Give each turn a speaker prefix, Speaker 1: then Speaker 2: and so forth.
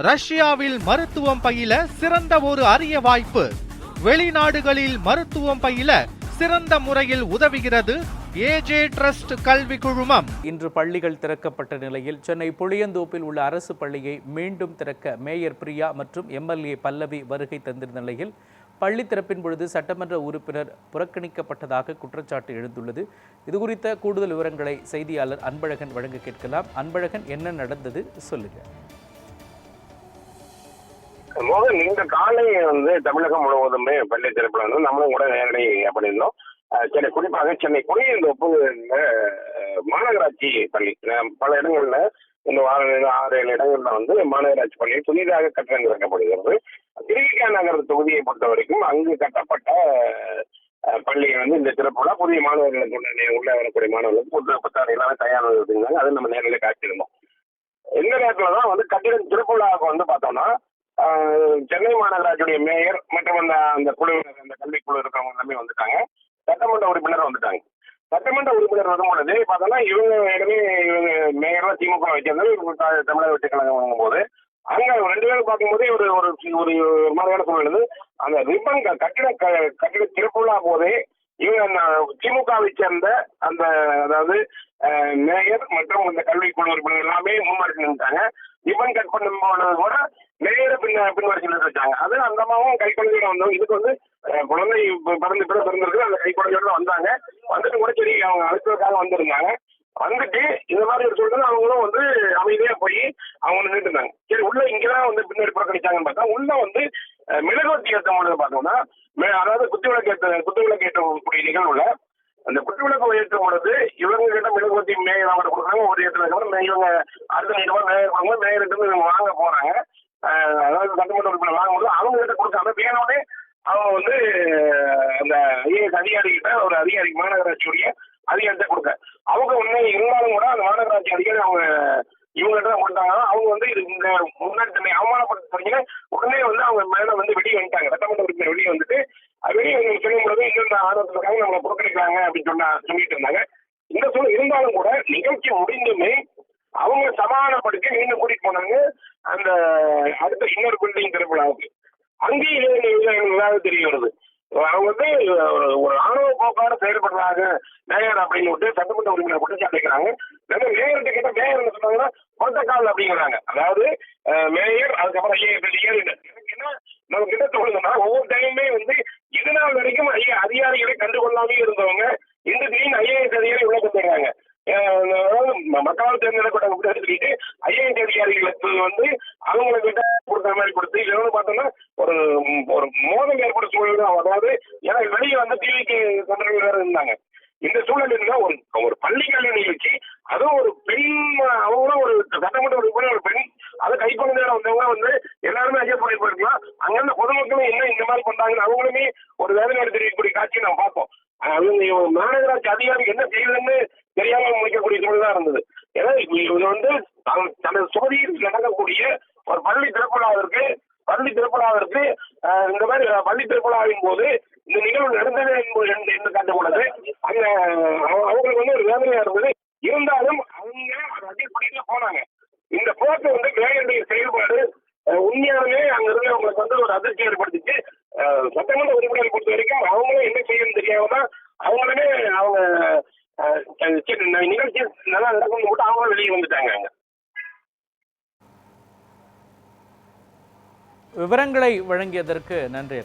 Speaker 1: ரஷ்யாவில் மருத்துவம் பயில சிறந்த ஒரு அரிய வாய்ப்பு. வெளிநாடுகளில் மருத்துவம் பயில சிறந்த முறையில் உதவுகிறது ஏஜே ட்ரஸ்ட் கல்வி குழுமம்.
Speaker 2: இன்று பள்ளிகள் திறக்கப்பட்ட நிலையில் சென்னை புளியந்தோப்பில் உள்ள அரசு பள்ளியை மீண்டும் திறக்க மேயர் பிரியா மற்றும் எம்எல்ஏ பல்லவி வருகை தந்திருந்த நிலையில் பள்ளி திறப்பின் பொழுது சட்டமன்ற உறுப்பினர் புறக்கணிக்கப்பட்டதாக குற்றச்சாட்டு எழுந்துள்ளது. இதுகுறித்த கூடுதல் விவரங்களை செய்தியாளர் அன்பழகன் வழங்க கேட்கலாம். அன்பழகன், என்ன நடந்தது சொல்லுங்க.
Speaker 3: மோகன், இந்த காலை தமிழகம் முழுவதுமே பள்ளி திறப்புல நம்மளும் கூட நேரடி பண்ணியிருந்தோம். சென்னை, குறிப்பாக சென்னை புளியந்தோப்பு மாநகராட்சி பள்ளி பல இடங்கள்ல இந்த 6-7 இடங்கள்ல மாநகராட்சி பள்ளி புதிதாக கட்டணங்கள் கட்டப்படுகிறது. திருவிக நகர் தொகுதியை பொறுத்த வரைக்கும் அங்கு கட்டப்பட்ட பள்ளி இந்த திறப்புல புதிய மாணவர்களுக்கு உள்ள வரக்கூடிய மாணவர்களுக்கு புத்தகம் எல்லாமே தயாராக இருந்தாங்க. அதை நம்ம நேரில் காட்டியிருந்தோம். இந்த நேரத்துலதான் கட்டிடம் திறப்புலாவுக்கு பார்த்தோம்னா சென்னை மாநகராட்சியுடைய மேயர் மற்றும் அந்த குழு, அந்த கல்விக்குழு இருக்கிறவங்க எல்லாமே வந்துட்டாங்க. சட்டமன்ற உறுப்பினர் வந்துட்டாங்க. சட்டமன்ற உறுப்பினர் வரும்பொழுது பார்த்தோம்னா இவங்க மேயரா திமுக வைக்கிறது தமிழக வெற்றி கழகம் வாங்கும் போது அங்க 2 பேரும் பார்க்கும்போதே ஒரு ஒரு மாதிரியான சூழ்நிலை. அந்த ரிப்பன் கட்டிட திறப்புலா போதே இவங்க திமுகவை சேர்ந்த அந்த அதாவது மேயர் மற்றும் இந்த கல்விக்குழு உறுப்பினர் எல்லாமே முன்வரிசை நின்றுட்டாங்க. ரிப்பன் கட் பண்ணும்போது கூட மேயரை பின்வரிசை நின்று வச்சாங்க. அது அந்த அம்மாவும் கைக்குழந்தையோட வந்தோம். இதுக்கு குழந்தை பிறந்திருக்கு. அந்த கைக்குழந்தையோட வந்தாங்க. வந்துட்டு கூட சரி அவங்க அழைப்பதற்காக வந்திருந்தாங்க. வந்துட்டு இந்த மாதிரி ஒரு சொல்றது அவங்களும் அமைதியா போய் அவங்க நின்றுட்டு இருந்தாங்க. சரி, உள்ள இங்கதான் பின்னாடி புறக்கணிச்சாங்கன்னு பார்த்தா உள்ள மெழுகுவர்த்தி ஏற்றும் பொழுது பார்த்தோம்னா, அதாவது குத்துவிளக்கு ஏற்றக்கூடிய நிகழ்வுல அந்த குத்துவிளக்கு ஏற்றும் பொழுது இவங்க கிட்ட மெழுகுவர்த்தி மேயர் அவங்க கொடுக்குறாங்க. ஒரு ஏற்றதுக்கு இவங்க அடுத்த மேயர் மேயர்கிட்ட இவங்க வாங்க போறாங்க. அதாவது சட்டமன்ற உறுப்பினர் வாங்கும்போது அவங்க கிட்ட கொடுக்காம வேணும்னே அவங்க அந்த ஐஏஎஸ் அதிகாரிகிட்ட ஒரு அதிகாரி மாநகராட்சியுடைய அதிகாரிகிட்ட கொடுக்க அவங்க இருந்தாலும் கூட அந்த மாநகராட்சி அதிகாரி அவங்க இவங்ககிட்ட தான் கொடுத்தாங்க. அவங்க இது இந்த முன்னாடி தன்னை அவமானப்படுத்த உடனே அவங்க மேல வெளியே வந்துட்டாங்க. சட்டமன்ற உறுப்பினர் வெளியே வந்துட்டு வெளியே சொல்லும் பொழுது இந்த ஆர்வத்துக்காக நம்மளை புறக்கணிக்கிறாங்க அப்படின்னு சொல்லிட்டு இருந்தாங்க. இந்த சூழல் இருந்தாலும் கூட நிகழ்ச்சி முடிந்துமே அவங்க சமாதானப்படுத்தி மீண்டும் கூட்டிட்டு போனாங்க அந்த அடுத்த இன்னொரு பில்டிங் திறப்புலாவுக்கு. அங்கேயும் தெரிய வருது அவங்க ஒரு ஆணவ போக்கான செயல்படுறாங்க மேயர் அப்படின்னு சட்டமன்ற உறுப்பினர் குற்றச்சாட்டு வைக்கிறாங்க. மேயர்கிட்ட கேட்ட மேயர் என்ன சொன்னாங்கன்னா புரோட்டோகால் அப்படிங்கிறாங்க. அதாவது மேயர் அதுக்கப்புறம் ஏன்னா நம்ம கிட்ட தோணுதுன்னா ஒவ்வொரு டைமுமே இது நாள் வரைக்கும் அதிகாரிகளை கண்டுகொள்ளாமே இருந்தவங்க இந்த திடீர்னு ஐஏஎஸ் அதிகாரி உள்ள கொண்டுறாங்க. மக்களால் தேர்ந்தெடுக்கப்பட்ட சொல்லிட்டு ஐஏஎஸ் அதிகாரிகளுக்கு அவங்களை கிட்ட கொடுக்குற மாதிரி கொடுத்து இதோட பார்த்தோம்னா ஒரு ஒரு மோதல் ஏற்பட்ட சூழல் தான். அதாவது ஏன்னா வெளியே டிவிக்கு தொண்டர்கள் வேற இருந்தாங்க. இந்த சூழல் இருந்தா ஒரு பள்ளி கல்வி நிகழ்ச்சி, அதுவும் ஒரு பெண், அவங்களும் ஒரு சட்டமன்ற உறுப்பினர் ஒரு பெண், அதை கைக்குழந்தையோட வந்தவங்க எல்லாருமே ஐயா பண்ணி போயிருக்கலாம். அங்கிருந்த பொதுமக்களும் என்ன இந்த மாதிரி பண்றாங்கன்னு அவங்களுமே ஒரு வேதனை தெரிவிக்கக்கூடிய காட்சியை நம்ம பார்ப்போம். அவங்க மாநகராட்சி அதிகாரி என்ன செய்யுதுன்னு தெரியாம முடிக்கக்கூடிய சூழல் தான் இருந்தது. ஏன்னா இது தனது தொகுதியில் நடக்கக்கூடிய ஒரு பள்ளி திறப்புலாவிற்கு இந்த மாதிரி பள்ளி திறப்புலாவின் போது இந்த நிகழ்வு நடந்தது என்று காட்டக்கூடாது. அங்க அவங்களுக்கு ஒரு வேதனையா இருந்தது. இருந்தாலும் அவங்க அதை அதிகப்படியா போனாங்க. இந்த போக்கு மேயருடைய செயல்பாடு உண்மையாலுமே அங்க இருந்து அவங்களுக்கு ஒரு அதிர்ச்சி ஏற்படுத்திச்சு. சட்டமன்ற உறுப்பினர் பொறுத்த வரைக்கும் அவங்களும் என்ன செய்யணும்னு தெரியாமதான் அவங்களுமே அவங்க நிகழ்ச்சி நல்லா நடக்கணும்னு போட்டு அவங்களும் வெளியே வந்துட்டாங்க. அங்க
Speaker 2: விவரங்களை வழங்கியதற்கு நன்றி.